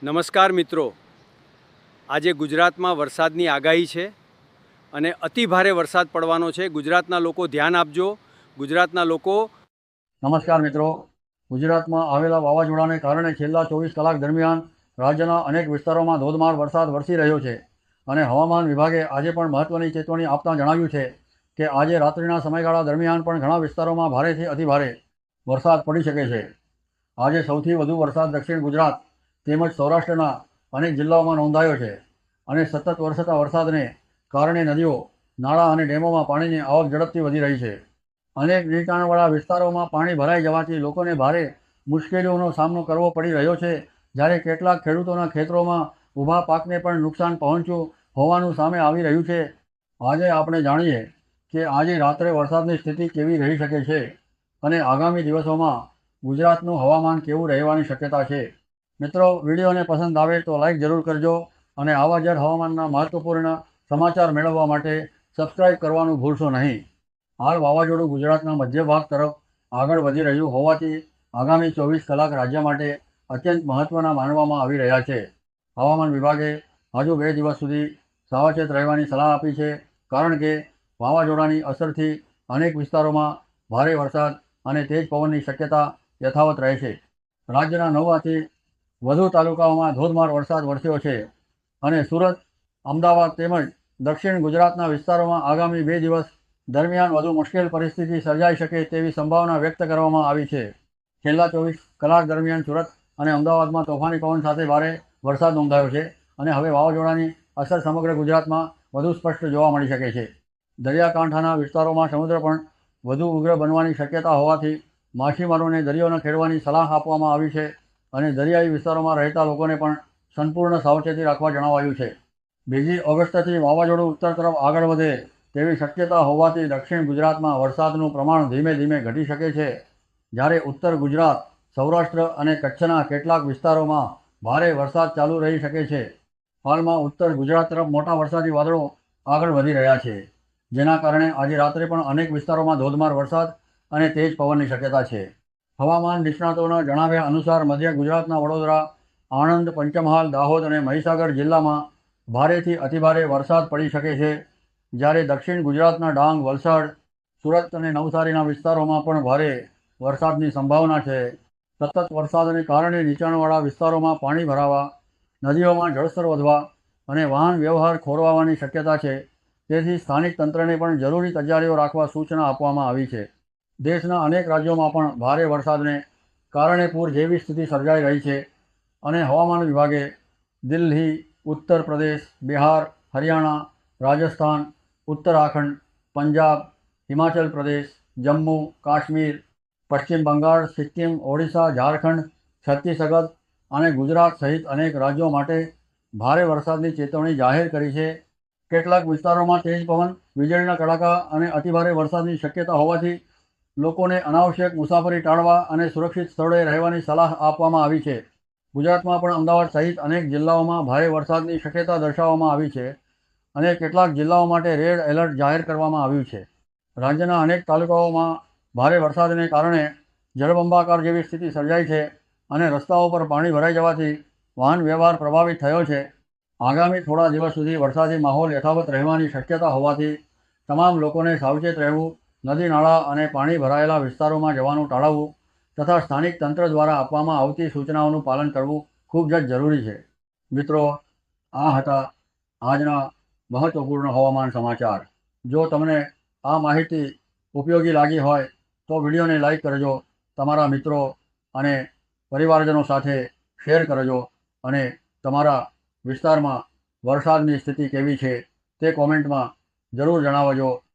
નમસ્કાર મિત્રો, આજે ગુજરાતમાં વરસાદની આગાહી છે અને અતિ ભારે વરસાદ પડવાનો છે. ગુજરાતના લોકો ધ્યાન આપજો. ગુજરાતના લોકો નમસ્કાર મિત્રો, ગુજરાતમાં આવેલા વાવાઝોડાને કારણે છેલ્લા 24 કલાક દરમિયાન રાજ્યના અનેક વિસ્તારોમાં ધોધમાર વરસાદ વરસી રહ્યો છે અને હવામાન વિભાગે આજે પણ મહત્વની ચેતવણી આપતા જણાવ્યું છે કે આજે રાત્રિના સમયગાળા દરમિયાન પણ ઘણા વિસ્તારોમાં ભારેથી અતિભારે વરસાદ પડી શકે છે. આજે સૌથી વધુ વરસાદ દક્ષિણ ગુજરાત તેમજ સૌરાષ્ટ્રના અનેક જિલ્લાઓમાં નોંધાયો છે અને સતત વરસતા વરસાદને કારણે નદીઓ, નાળા અને ડેમોમાં પાણીની આવક ઝડપથી વધી રહી છે. અનેક નીચાણવાળા વિસ્તારોમાં પાણી ભરાઈ જવાથી લોકોને ભારે મુશ્કેલીઓનો સામનો કરવો પડી રહ્યો છે, જ્યારે કેટલાક ખેડૂતોના ખેતરોમાં ઊભા પાકને પણ નુકસાન પહોંચ્યું હોવાનું સામે આવી રહ્યું છે. આજે આપણે જાણીએ કે આજે રાત્રે વરસાદની સ્થિતિ કેવી રહી શકે છે અને આગામી દિવસોમાં ગુજરાતનું હવામાન કેવું રહેવાની શક્યતા છે. મિત્રો, વિડીયોને પસંદ આવે તો લાઈક જરૂર કરજો અને આવા જ હવામાનના મહત્વપૂર્ણ સમાચાર મેળવવા માટે સબસ્ક્રાઈબ કરવાનું ભૂલશો નહીં. હાલ વાવાઝોડું ગુજરાતના મધ્ય ભાગ તરફ આગળ વધી રહ્યું હોવાથી આગામી 24 કલાક રાજ્ય માટે અત્યંત મહત્વના માનવામાં આવી રહ્યા છે. હવામાન વિભાગે હજુ 2 દિવસ સુધી સાવચેત રહેવાની સલાહ આપી છે, કારણ કે વાવાઝોડાની અસરથી અનેક વિસ્તારોમાં ભારે વરસાદ અને તેજ પવનની શક્યતા યથાવત રહે છે. રાજ્યના 9થી વધુ તાલુકાઓમાં ધોધમાર વરસાદ વરસ્યો છે અને સુરત, અમદાવાદ તેમજ દક્ષિણ ગુજરાતના વિસ્તારોમાં આગામી 2 દિવસ દરમિયાન વધુ મુશ્કેલ પરિસ્થિતિ સર્જાઈ શકે તેવી સંભાવના વ્યક્ત કરવામાં આવી છે. છેલ્લા 24 કલાક દરમિયાન સુરત અને અમદાવાદમાં તોફાની પવન સાથે ભારે વરસાદ નોંધાયો છે અને હવે વાવાઝોડાની અસર સમગ્ર ગુજરાતમાં વધુ સ્પષ્ટ જોવા મળી શકે છે. દરિયાકાંઠાના વિસ્તારોમાં સમુદ્ર પણ વધુ ઉગ્ર બનવાની શક્યતા હોવાથી માછીમારોને દરિયો ન ખેડવાની સલાહ આપવામાં આવી છે અને દરિયાઈ વિસ્તારોમાં રહેતા લોકોને પણ સંપૂર્ણ સાવચેતી રાખવા જણાવાયું છે. બીજી ઓગસ્ટથી વાવાઝોડું ઉત્તર તરફ આગળ વધે તેવી શક્યતા હોવાથી દક્ષિણ ગુજરાતમાં વરસાદનું પ્રમાણ ધીમે ધીમે ઘટી શકે છે, જ્યારે ઉત્તર ગુજરાત, સૌરાષ્ટ્ર અને કચ્છના કેટલાક વિસ્તારોમાં ભારે વરસાદ ચાલુ રહી શકે છે. હાલમાં ઉત્તર ગુજરાત તરફ મોટા વરસાદી વાદળો આગળ વધી રહ્યા છે, જેના કારણે આજે રાત્રે પણ અનેક વિસ્તારોમાં ધોધમાર વરસાદ અને તેજ પવનની શક્યતા છે. હવામાન નિષ્ણાતોના જણાવ્યા અનુસાર મધ્ય ગુજરાતના વડોદરા, આણંદ, પંચમહાલ, દાહોદ અને મહીસાગર જિલ્લામાં ભારેથી અતિભારે વરસાદ પડી શકે છે, જ્યારે દક્ષિણ ગુજરાતના ડાંગ, વલસાડ, સુરત અને નવસારીના વિસ્તારોમાં પણ ભારે વરસાદની સંભાવના છે. સતત વરસાદને કારણે નીચાણવાળા વિસ્તારોમાં પાણી ભરાવા, નદીઓમાં જળસ્તર વધવા અને વાહન વ્યવહાર ખોરવાવાની શક્યતા છે. તેથી સ્થાનિક તંત્રને પણ જરૂરી તૈયારીઓ રાખવા સૂચના આપવામાં આવી છે. દેશના અનેક રાજ્યોમાં પણ ભારે વરસાદને કારણે પૂર જેવી સ્થિતિ સર્જાઈ રહી છે અને હવામાન વિભાગે દિલ્હી, ઉત્તર પ્રદેશ, બિહાર, હરિયાણા, રાજસ્થાન, ઉત્તરાખંડ, પંજાબ, હિમાચલ પ્રદેશ, જમ્મુ કાશ્મીર, પશ્ચિમ બંગાળ, સિક્કિમ, ઓડિશા, ઝારખંડ, છત્તીસગઢ અને ગુજરાત સહિત અનેક રાજ્યો માટે ભારે વરસાદની ચેતવણી જાહેર કરી છે. કેટલાક વિસ્તારોમાં તેજ પવન, વીજળીના કડાકા અને અતિભારે વરસાદની શક્યતા હોવાથી લોકોને અનાવશ્યક મુસાફરી ટાળવા અને સુરક્ષિત સ્થળોએ રહેવાની સલાહ આપવામાં આવી છે. ગુજરાતમાં પણ અમદાવાદ સહિત અનેક જિલ્લાઓમાં ભારે વરસાદની શક્યતા દર્શાવવામાં આવી છે અને કેટલાક જિલ્લાઓ માટે રેડ એલર્ટ જાહેર કરવામાં આવ્યું છે. રાજ્યના અનેક તાલુકાઓમાં ભારે વરસાદને કારણે જળબંબાકાર જેવી સ્થિતિ સર્જાઈ છે અને રસ્તાઓ પર પાણી ભરાઈ જવાથી વાહન વ્યવહાર પ્રભાવિત થયો છે. આગામી થોડા દિવસ સુધી વરસાદી માહોલ યથાવત રહેવાની શક્યતા હોવાથી તમામ લોકોને સાવચેત રહેવું, નદી, નાળા અને પાણી ભરાયેલા વિસ્તારોમાં જવાનું ટાળવું તથા સ્થાનિક તંત્ર દ્વારા આપવામાં આવતી સૂચનાઓનું પાલન કરવું ખૂબ જ જરૂરી છે. મિત્રો, આ હતા આજના મહત્વપૂર્ણ હવામાન સમાચાર. જો તમને આ માહિતી ઉપયોગી લાગી હોય તો વિડીયોને લાઈક કરજો, તમારા મિત્રો અને પરિવારજનો સાથે શેર કરજો અને તમારા વિસ્તારમાં વરસાદની સ્થિતિ કેવી છે તે કોમેન્ટમાં જરૂર જણાવજો.